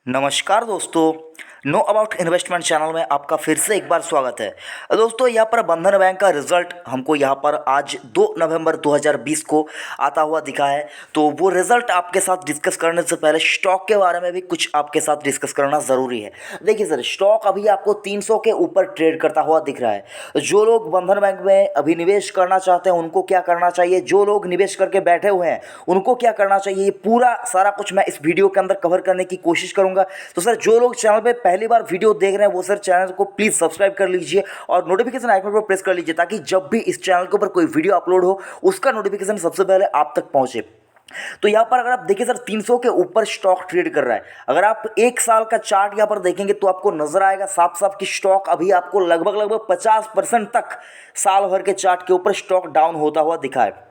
नमस्कार दोस्तों। Know about investment channel में आपका फिर से एक बार स्वागत है। दोस्तों, यहाँ पर बंधन बैंक का रिजल्ट हमको यहाँ पर आज 2 नवंबर 2020 को आता हुआ दिखा है। तो वो रिजल्ट आपके साथ डिस्कस करने से पहले स्टॉक के बारे में भी कुछ आपके साथ डिस्कस करना ज़रूरी है। देखिए सर, स्टॉक अभी आपको 300 के ऊपर ट्रेड करता हुआ दिख रहा है। जो लोग बंधन बैंक में अभी निवेश करना चाहते हैं उनको क्या करना चाहिए, जो लोग निवेश करके बैठे हुए हैं उनको क्या करना चाहिए, ये पूरा सारा कुछ मैं इस वीडियो के अंदर कवर करने की कोशिश करूंगा। तो सर, जो लोग चैनल पे पहली बार वीडियो देख रहे हैं वो सर चैनल को प्लीज़ सब्सक्राइब कर लीजिए और नोटिफिकेशन आइकन पर प्रेस कर लीजिए ताकि जब भी इस चैनल के ऊपर कोई वीडियो अपलोड हो उसका नोटिफिकेशन सबसे पहले आप तक पहुंचे। तो यहाँ पर अगर आप देखिए सर, 300 के ऊपर स्टॉक ट्रेड कर रहा है। अगर आप एक साल का चार्ट यहाँ पर देखेंगे तो आपको नजर आएगा साफ साफ कि स्टॉक अभी आपको लगभग लगभग 50% तक साल भर के चार्ट के ऊपर स्टॉक डाउन होता हुआ दिखा है।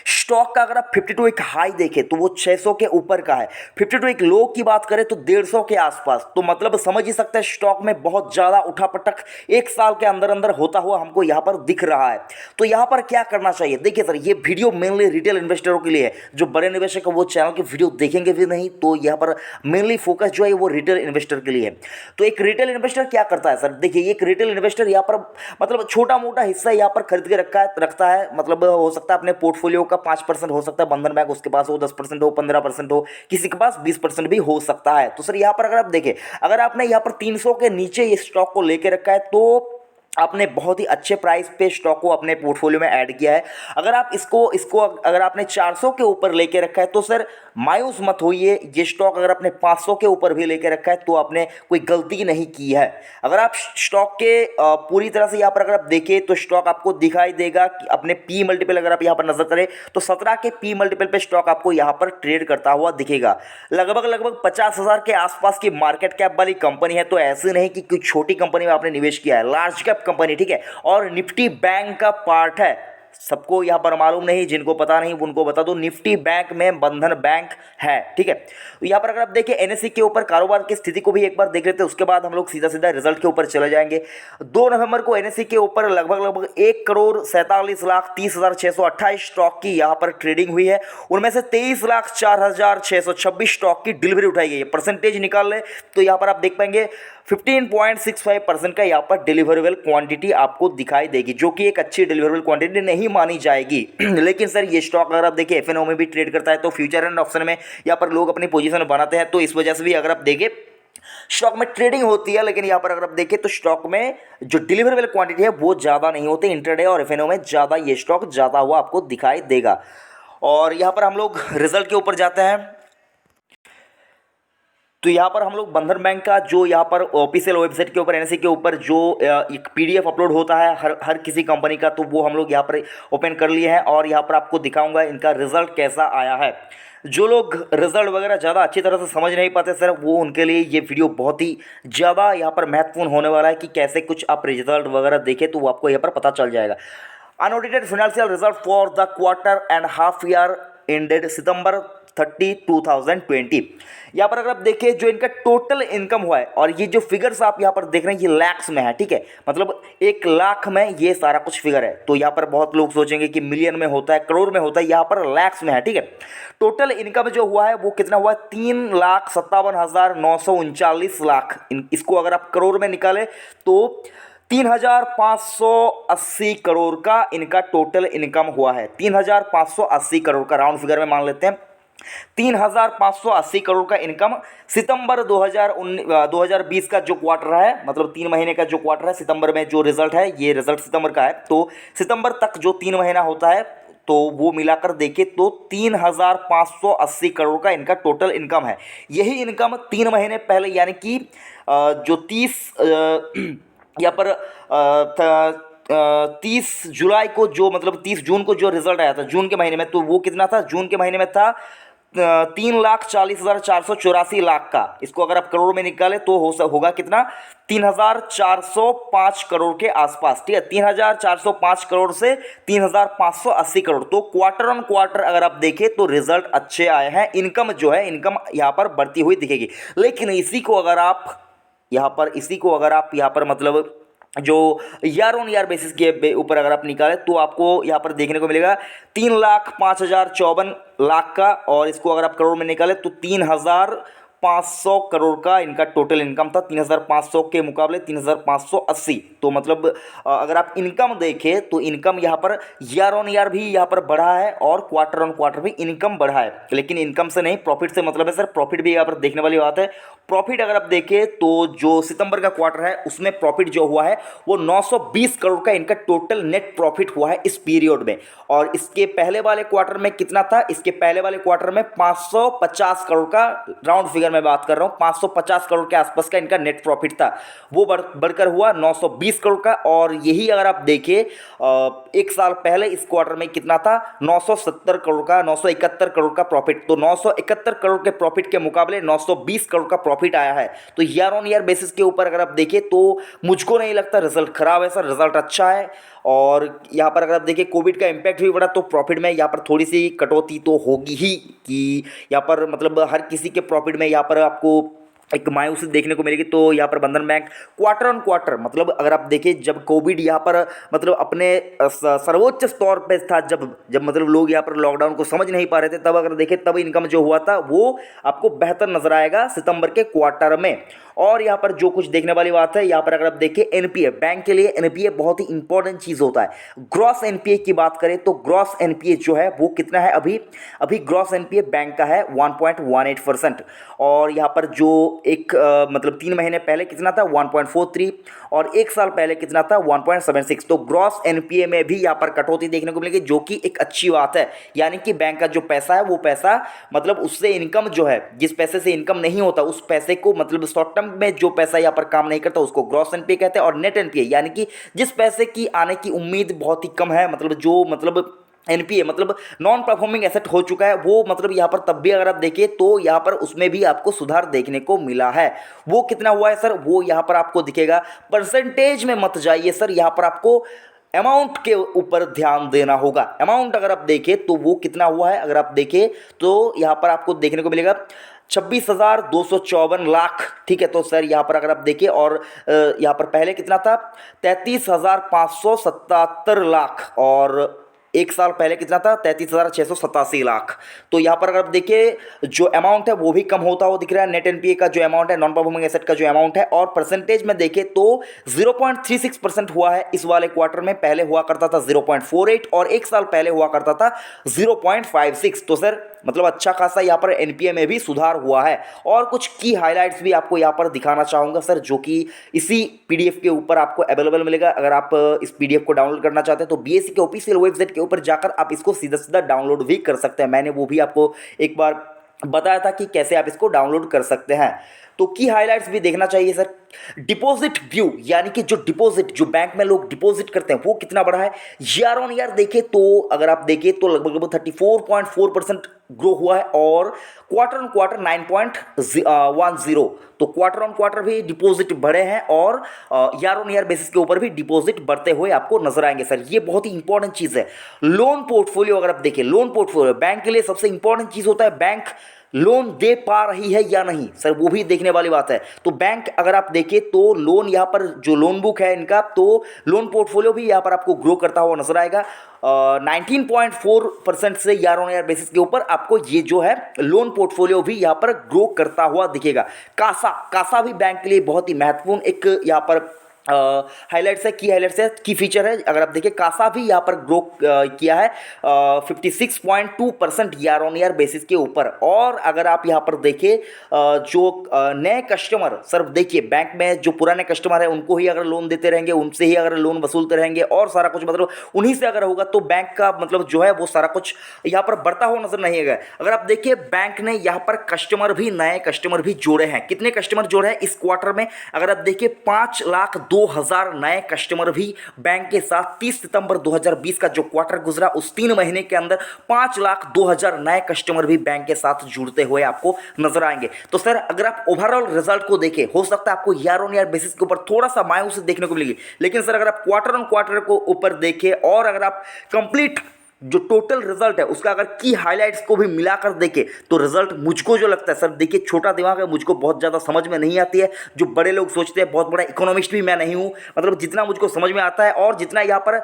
स्टॉक का अगर आप 52 एक हाई देखें तो वो 600 के ऊपर का है। 52 एक लो की बात करें तो 150 के आसपास। तो मतलब समझ ही सकते हैं स्टॉक में बहुत ज़्यादा उठापटक एक साल के अंदर अंदर होता हुआ हमको यहाँ पर दिख रहा है। तो यहाँ पर क्या करना चाहिए, देखिए सर, ये वीडियो मेनली रिटेल इन्वेस्टरों के लिए है। जो बड़े निवेशक है वो चैनल की वीडियो देखेंगे भी नहीं। तो यहाँ पर मेनली फोकस जो है वो रिटेल इन्वेस्टर के लिए है। तो एक रिटेल इन्वेस्टर क्या करता है सर, देखिए एक रिटेल इन्वेस्टर यहाँ पर मतलब छोटा मोटा हिस्सा यहाँ पर खरीद के रखता है। मतलब हो सकता है अपने पोर्टफोलियो का 5% हो सकता है बंधन बैंक, उसके पास हो 10% हो 15% हो, किसी के पास 20% भी हो सकता है। तो सर यहाँ पर अगर आप देखें, अगर आपने यहाँ पर 300 के नीचे ये स्टॉक को लेके रखा है तो आपने बहुत ही अच्छे प्राइस पे स्टॉक को अपने पोर्टफोलियो में ऐड किया है। अगर आप इसको इसको अगर आपने 400 के ऊपर लेके रखा है तो सर मायूस मत होइए। ये स्टॉक अगर आपने 500 के ऊपर भी लेके रखा है तो आपने कोई गलती नहीं की है। अगर आप स्टॉक के पूरी तरह से यहाँ पर अगर आप देखें तो स्टॉक आपको दिखाई देगा कि अपने पी मल्टीपल अगर आप यहाँ पर नजर करें तो 17 के पी मल्टीपल पे स्टॉक आपको यहाँ पर ट्रेड करता हुआ दिखेगा। लगभग लगभग 50,000 के आसपास की मार्केट कैप वाली कंपनी है। तो ऐसे नहीं कि कोई छोटी कंपनी में आपने निवेश किया है, लार्ज कैप कंपनी, ठीक है, और निफ्टी बैंक का पार्ट है। सबको यहाँ पर मालूम नहीं, जिनको पता नहीं उनको बता दो, निफ्टी बैंक में बंधन बैंक है, ठीक है। तो यहाँ पर अगर आप देखिए एनएसई के ऊपर कारोबार की स्थिति को भी एक बार देख लेते हैं, उसके बाद हम लोग सीधा सीधा रिजल्ट के ऊपर चले जाएंगे। 2 नवंबर को एनएसई के ऊपर लगभग लगभग 1,47,30,628 स्टॉक की यहाँ पर ट्रेडिंग हुई है। उनमें से 23,04,626 स्टॉक की डिलीवरी उठाई गई है। परसेंटेज निकाल ले तो यहाँ पर आप देख पाएंगे 15.65% का यहाँ पर डिलीवरेबल क्वांटिटी आपको दिखाई देगी, जो कि एक अच्छी डिलीवरेबल क्वांटिटी नहीं मानी जाएगी। लेकिन सर ये स्टॉक अगर आप देखिए एफएनओ में भी ट्रेड करता है तो फ्यूचर एंड ऑप्शन में यहाँ पर लोग अपनी पोजीशन बनाते हैं। तो इस वजह से भी अगर आप देखें स्टॉक में ट्रेडिंग होती है, लेकिन यहाँ पर अगर आप देखें तो स्टॉक में जो डिलीवरेबल क्वांटिटी है वो ज़्यादा नहीं होती। इंटरडे और एफएनओ में ज़्यादा ये स्टॉक जाता हुआ आपको दिखाई देगा। और यहाँ पर हम लोग रिजल्ट के ऊपर जाते हैं। तो यहाँ पर हम लोग बंधन बैंक का जो यहाँ पर ऑफिशियल वेबसाइट के ऊपर एनएसई के ऊपर जो एक पीडीएफ अपलोड होता है हर किसी कंपनी का, तो वो हम लोग यहाँ पर ओपन कर लिए हैं और यहाँ पर आपको दिखाऊंगा इनका रिजल्ट कैसा आया है। जो लोग रिजल्ट वगैरह ज़्यादा अच्छी तरह से समझ नहीं पाते सर, वो उनके लिए ये वीडियो बहुत ही ज़्यादा यहाँ पर महत्वपूर्ण होने वाला है कि कैसे कुछ आप रिजल्ट वगैरह देखें तो वो आपको यहाँ पर पता चल जाएगा। Unaudited financial result for the quarter and half year ended September 30, 2020। यहाँ पर अगर आप देखिए जो इनका टोटल इनकम हुआ है, और ये जो फिगर्स आप यहाँ पर देख रहे हैं ये लैक्स में है, ठीक है, मतलब 1 लाख में ये सारा कुछ फिगर है। तो यहाँ पर बहुत लोग सोचेंगे कि मिलियन में होता है, करोड़ में होता है, यहाँ पर लैक्स में है, ठीक है। टोटल इनकम जो हुआ है वो कितना हुआ है, 3,57,939 लाख। इसको अगर आप करोड़ में निकालें तो 3,580 करोड़ का इनका टोटल इनकम हुआ है। 3,580 करोड़ का राउंड फिगर में मान लेते हैं। 3,580 करोड़ का इनकम सितंबर 2020 का जो क्वार्टर है, मतलब 3 महीने का जो क्वार्टर है, सितंबर में जो रिजल्ट है ये रिजल्ट सितंबर का है। तो सितंबर तक जो 3 महीना होता है तो वो मिलाकर देखे तो 3,580 करोड़ का इनका टोटल इनकम है। यही इनकम 3 महीने पहले यानी कि जो 30 जुलाई को जो मतलब 30 जून को जो रिजल्ट आया था जून के महीने में, तो वो कितना था, जून के महीने में था 3,40,484 लाख का। इसको अगर आप करोड़ में निकाले तो होगा कितना, 3,405 करोड़ के आसपास, ठीक है। 3,405 करोड़ से 3,580 करोड़। तो क्वार्टर ऑन क्वार्टर अगर आप देखें तो रिजल्ट अच्छे आए हैं। इनकम जो है इनकम यहाँ पर बढ़ती हुई दिखेगी। लेकिन इसी को अगर आप यहाँ पर मतलब जो ईयर ऑन ईयर बेसिस के ऊपर अगर आप निकालें तो आपको यहाँ पर देखने को मिलेगा 3,05,054 लाख का, और इसको अगर आप करोड़ में निकालें तो 3,500 करोड़ का इनका टोटल इनकम था। 3,500 के मुकाबले 3,580। तो मतलब अगर आप इनकम देखें तो इनकम यहाँ पर ईयर ऑन ईयर भी यहाँ पर बढ़ा है और क्वार्टर ऑन क्वार्टर भी इनकम बढ़ा है। लेकिन इनकम से नहीं, प्रॉफिट से मतलब है सर। प्रॉफिट भी यहाँ पर देखने वाली बात है। प्रॉफिट अगर आप देखें तो जो सितंबर का क्वार्टर है उसमें प्रॉफिट जो हुआ है वो 920 करोड़ का इनका टोटल नेट प्रॉफिट हुआ है इस पीरियड में। और इसके पहले वाले क्वार्टर में कितना था? इसके पहले वाले क्वार्टर में 550 करोड़ का, राउंड फिगर में बात कर रहा हूं, 550 करोड़ के आसपास का इनका नेट प्रॉफिट था। वो बढ़कर हुआ 920 करोड़ का। और यही अगर आप देखें एक साल पहले इस क्वार्टर में कितना था? 970 करोड़ का, 971 करोड़ का प्रॉफिट। तो 971 करोड़ के प्रॉफिट के मुकाबले 920 करोड़ का प्रॉफिट आया है। तो ईयर ऑन ईयर बेसिस के ऊपर अगर आप देखें तो मुझको नहीं लगता रिजल्ट खराब है सर, रिजल्ट अच्छा है। और यहाँ पर अगर आप देखिए कोविड का इम्पैक्ट भी बढ़ा तो प्रॉफिट में यहाँ पर थोड़ी सी कटौती तो होगी ही, कि यहाँ पर मतलब हर किसी के प्रॉफिट में यहाँ पर आपको एक मायूसी देखने को मिलेगी। तो यहाँ पर बंधन बैंक क्वार्टर ऑन क्वार्टर, मतलब अगर आप देखें जब कोविड यहाँ पर मतलब अपने सर्वोच्च स्तर पे था, जब जब मतलब लोग यहाँ पर लॉकडाउन को समझ नहीं पा रहे थे, तब अगर देखें तब इनकम जो हुआ था वो आपको बेहतर नजर आएगा सितंबर के क्वार्टर में। और यहाँ पर जो कुछ देखने वाली बात है, यहाँ पर अगर आप देखें एनपीए, बैंक के लिए एनपीए बहुत ही इंपॉर्टेंट चीज़ होता है। ग्रॉस एनपीए की बात करें तो ग्रॉस एनपीए जो है वो कितना है? अभी ग्रॉस एनपीए बैंक का है 1.18%। और यहाँ पर जो एक मतलब 3 महीने पहले कितना था? 1.43। और एक साल पहले कितना था? 1.76। तो ग्रॉस एनपीए में भी यहाँ पर कटौती देखने को मिलेगी, जो कि एक अच्छी बात है। यानी कि बैंक का जो पैसा है वो पैसा मतलब उससे इनकम जो है, जिस पैसे से इनकम नहीं होता उस पैसे को, मतलब शॉर्ट टर्म में जो पैसा यहाँ पर काम नहीं करता उसको ग्रॉस एनपीए कहते हैं। और नेट एनपीए यानी कि जिस पैसे की आने की उम्मीद बहुत ही कम है, मतलब जो मतलब एनपीए मतलब नॉन परफॉर्मिंग एसेट हो चुका है, वो मतलब यहाँ पर तब भी अगर आप देखें तो यहाँ पर उसमें भी आपको सुधार देखने को मिला है। वो कितना हुआ है सर? वो यहाँ पर आपको दिखेगा। परसेंटेज में मत जाइए सर, यहाँ पर आपको अमाउंट के ऊपर ध्यान देना होगा। अमाउंट अगर आप देखें तो वो कितना हुआ है, अगर आप देखें तो यहाँ पर आपको देखने को मिलेगा 26,254 लाख। ठीक है, तो सर यहाँ पर अगर आप देखिए, और यहाँ पर पहले कितना था? 33,577 लाख। और एक साल पहले कितना था? 33,687 लाख। तो यहाँ पर अगर आप देखिए जो अमाउंट है वो भी कम होता हुआ दिख रहा है। नेट एनपीए का जो अमाउंट है, नॉन परफॉर्मिंग एसेट का जो अमाउंट है, और परसेंटेज में देखें तो 0.36% हुआ है इस वाले क्वार्टर में। पहले हुआ करता था 0.48 और एक साल पहले हुआ करता था 0.56। तो सर मतलब अच्छा खासा यहाँ पर एनपीए में भी सुधार हुआ है। और कुछ की हाइलाइट्स भी आपको यहाँ पर दिखाना चाहूँगा सर, जो कि इसी पीडीएफ के ऊपर आपको अवेलेबल मिलेगा। अगर आप इस पीडीएफ को डाउनलोड करना चाहते हैं तो बीएसई के ऑफिशियल वेबसाइट के ऊपर जाकर आप इसको सीधा सीधा डाउनलोड भी कर सकते हैं। मैंने वो भी आपको एक बार बताया था कि कैसे आप इसको डाउनलोड कर सकते हैं। तो की हाइलाइट्स भी देखना चाहिए सर। डिपॉजिट व्यू, यानी कि जो डिपॉजिट जो बैंक में लोग डिपॉजिट करते हैं वो कितना बढ़ा है ईयर ऑन ईयर देखें तो, अगर आप देखें तो लगभग 34.4% ग्रो हुआ है। और क्वार्टर ऑन क्वार्टर 9.10। तो क्वार्टर ऑन क्वार्टर भी डिपॉजिट बढ़े हैं और ईयर ऑन ईयर बेसिस के ऊपर भी डिपॉजिट बढ़ते हुए आपको नजर आएंगे सर। ये बहुत ही इंपॉर्टेंट चीज़ है। लोन पोर्टफोलियो अगर आप देखें, लोन पोर्टफोलियो बैंक के लिए सबसे इंपॉर्टेंट चीज़ होता है, बैंक लोन दे पा रही है या नहीं सर, वो भी देखने वाली बात है। तो बैंक अगर आप देखें तो लोन यहाँ पर जो लोन बुक है इनका, तो लोन पोर्टफोलियो भी यहाँ पर आपको ग्रो करता हुआ नजर आएगा। 19.4% से ईयर ऑन ईयर बेसिस के ऊपर आपको ये जो है लोन पोर्टफोलियो भी यहाँ पर ग्रो करता हुआ दिखेगा। कासा भी बैंक के लिए बहुत ही महत्वपूर्ण एक यहाँ पर हाइलाइट्स है, की हाइलाइट्स है, की फीचर है। अगर आप देखें कासा भी यहाँ पर ग्रो किया है 56.2% ईयर ऑन ईयर बेसिस के ऊपर। और अगर आप यहाँ पर देखें जो नए कस्टमर, सर देखिए बैंक में जो पुराने कस्टमर है उनको ही अगर लोन देते रहेंगे, उनसे ही अगर लोन वसूलते रहेंगे और सारा कुछ मतलब उन्हीं से अगर होगा तो बैंक का मतलब जो है वो सारा कुछ यहाँ पर बढ़ता हुआ नजर नहीं आएगा। अगर आप देखिए बैंक ने यहाँ पर कस्टमर भी, नए कस्टमर भी जोड़े हैं। कितने कस्टमर जोड़े हैं इस क्वार्टर में? अगर आप देखिए 5,02,000 नए कस्टमर भी बैंक के साथ 30 सितंबर 2020 का जो क्वार्टर गुजरा उस 3 महीने के अंदर 5,02,000 नए कस्टमर भी बैंक के साथ जुड़ते हुए आपको नजर आएंगे। तो सर अगर आप ओवरऑल रिजल्ट को देखें, हो सकता है आपको ईयर ऑन ईयर बेसिस के ऊपर थोड़ा सा मायूसी देखने को मिलेगी, लेकिन सर अगर आप क्वार्टर ऑन क्वार्टर को ऊपर देखें और अगर आप कंप्लीट जो टोटल रिजल्ट है उसका अगर की हाइलाइट्स को भी मिलाकर देखें तो रिजल्ट मुझको जो लगता है सर, देखिए छोटा दिमाग है, मुझको बहुत ज़्यादा समझ में नहीं आती है जो बड़े लोग सोचते हैं। बहुत बड़ा इकोनॉमिस्ट भी मैं नहीं हूँ, मतलब जितना मुझको समझ में आता है और जितना यहाँ पर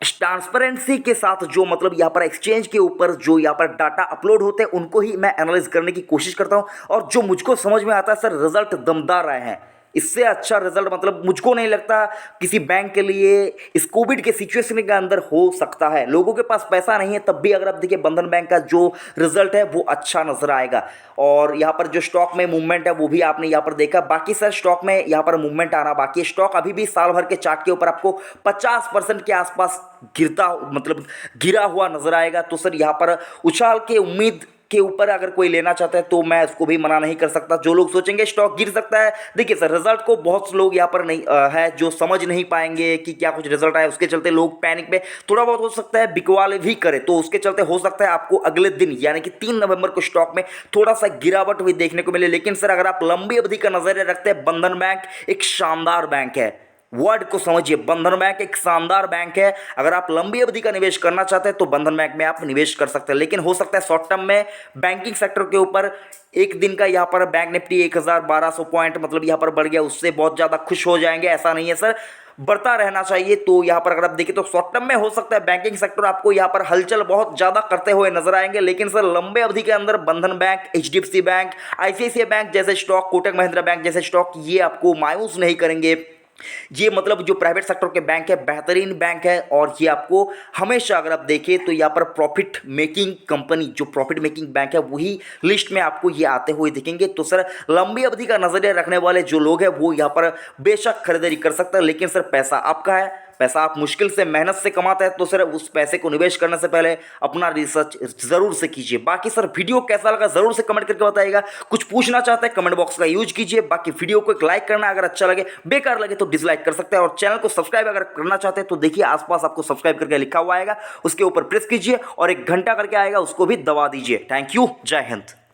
ट्रांसपेरेंसी के साथ जो मतलब यहाँ पर एक्सचेंज के ऊपर जो यहाँ पर डाटा अपलोड होते हैं उनको ही मैं एनालाइज करने की कोशिश करता हूँ। और जो मुझको समझ में आता है सर, रिजल्ट दमदार आए हैं। इससे अच्छा रिजल्ट मतलब मुझको नहीं लगता किसी बैंक के लिए इस कोविड के सिचुएशन के अंदर हो सकता है। लोगों के पास पैसा नहीं है तब भी अगर आप देखिए बंधन बैंक का जो रिजल्ट है वो अच्छा नजर आएगा। और यहाँ पर जो स्टॉक में मूवमेंट है वो भी आपने यहाँ पर देखा। बाकी सर स्टॉक में यहाँ पर मूवमेंट आना बाकी है। स्टॉक अभी भी साल भर के चार्ट के ऊपर आपको 50% के आसपास गिरता मतलब गिरा हुआ नजर आएगा। तो सर यहाँ पर उछाल के उम्मीद के ऊपर अगर कोई लेना चाहता है तो मैं उसको भी मना नहीं कर सकता। जो लोग सोचेंगे स्टॉक गिर सकता है, देखिए सर रिजल्ट को बहुत लोग यहाँ पर नहीं है जो समझ नहीं पाएंगे कि क्या कुछ रिजल्ट आया, उसके चलते लोग पैनिक में थोड़ा बहुत हो सकता है बिकवाले भी करे। तो उसके चलते हो सकता है आपको अगले दिन यानी कि 3 नवंबर को स्टॉक में थोड़ा सा गिरावट भी देखने को मिले। लेकिन सर अगर आप लंबी अवधि का नजरिया रखते हैं, बंधन बैंक एक शानदार बैंक है। वर्ड को समझिए, बंधन बैंक एक शानदार बैंक है। अगर आप लंबी अवधि का निवेश करना चाहते हैं तो बंधन बैंक में आप निवेश कर सकते हैं। लेकिन हो सकता है शॉर्ट टर्म में बैंकिंग सेक्टर के ऊपर एक दिन का यहाँ पर बैंक निफ्टी 1200 पॉइंट मतलब यहाँ पर बढ़ गया, उससे बहुत ज़्यादा खुश हो जाएंगे, ऐसा नहीं है सर, बढ़ता रहना चाहिए। तो यहाँ पर अगर आप देखें तो शॉर्ट टर्म में हो सकता है बैंकिंग सेक्टर आपको यहाँ पर हलचल बहुत ज़्यादा करते हुए नजर आएंगे। लेकिन सर लंबे अवधि के अंदर बंधन bank, HDFC bank, ICICI bank जैसे स्टॉक, कोटक महिंद्रा बैंक जैसे स्टॉक ये आपको मायूस नहीं करेंगे। ये मतलब जो प्राइवेट सेक्टर के बैंक है बेहतरीन बैंक है। और ये आपको हमेशा अगर आप देखें तो यहाँ पर प्रॉफिट मेकिंग कंपनी जो प्रॉफिट मेकिंग बैंक है वही लिस्ट में आपको ये आते हुए दिखेंगे। तो सर लंबी अवधि का नजरिया रखने वाले जो लोग हैं वो यहाँ पर बेशक खरीदारी कर सकते हैं। लेकिन सर पैसा आपका है, पैसा आप मुश्किल से मेहनत से कमाते हैं, तो सर उस पैसे को निवेश करने से पहले अपना रिसर्च जरूर से कीजिए। बाकी सर वीडियो कैसा लगा जरूर से कमेंट करके बताइएगा। कुछ पूछना चाहते हैं कमेंट बॉक्स का यूज कीजिए। बाकी वीडियो को एक लाइक करना, अगर अच्छा लगे, बेकार लगे तो डिसलाइक कर सकते हैं। और चैनल को सब्सक्राइब अगर करना चाहते हैं तो देखिए आसपास आपको सब्सक्राइब करके लिखा हुआ आएगा, उसके ऊपर प्रेस कीजिए और एक घंटा करके आएगा उसको भी दबा दीजिए। थैंक यू, जय हिंद।